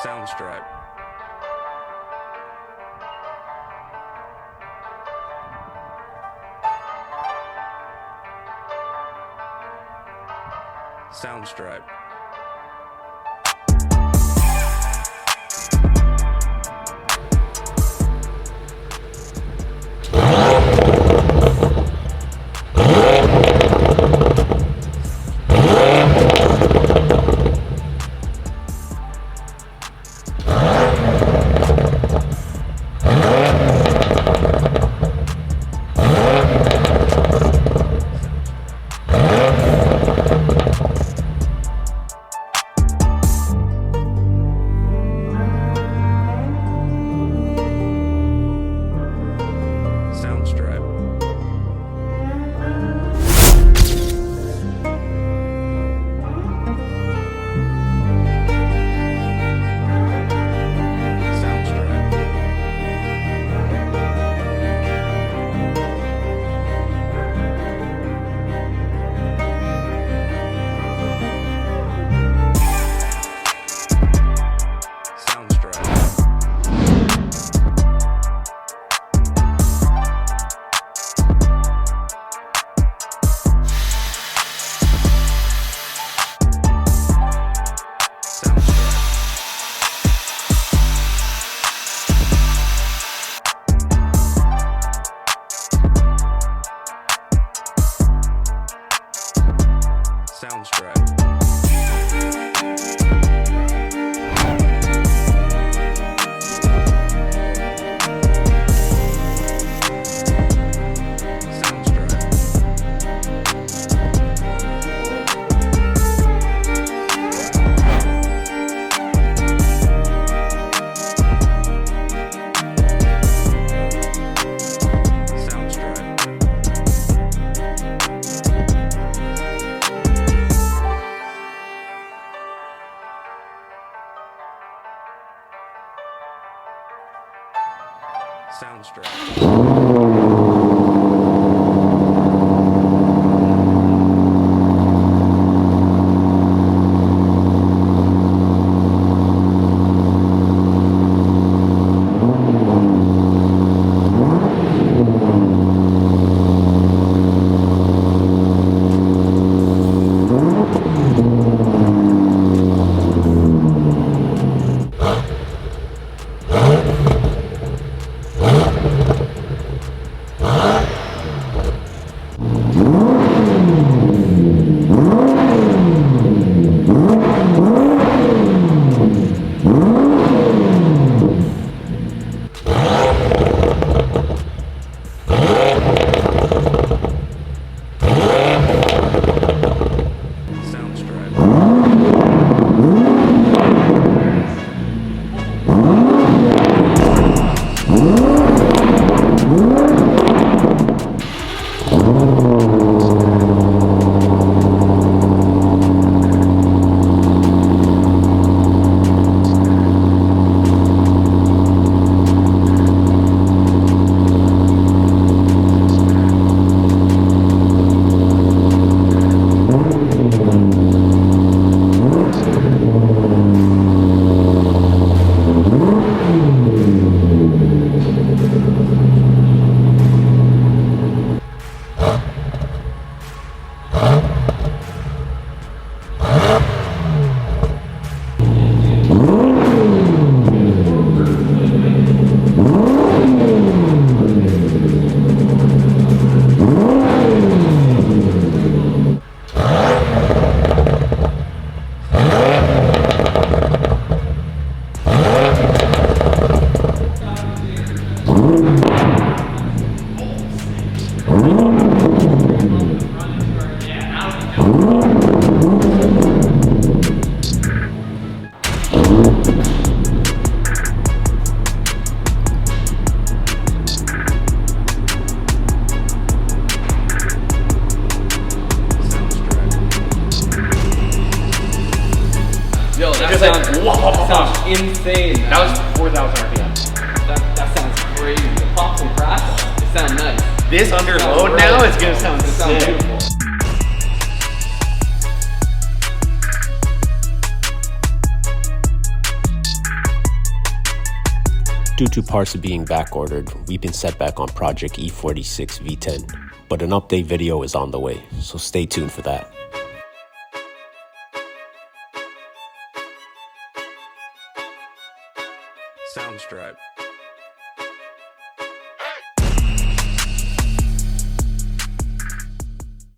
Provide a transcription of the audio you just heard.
SoundStripe. SoundStripe. sounds insane. That was 4,000 RPM. That sounds crazy. The pops and cracks, they sound nice. This under load now is gonna sound sick. Beautiful. Due to parts being back-ordered, we've been set back on Project E46 V10, but an update video is on the way, so stay tuned for that. SoundStripe.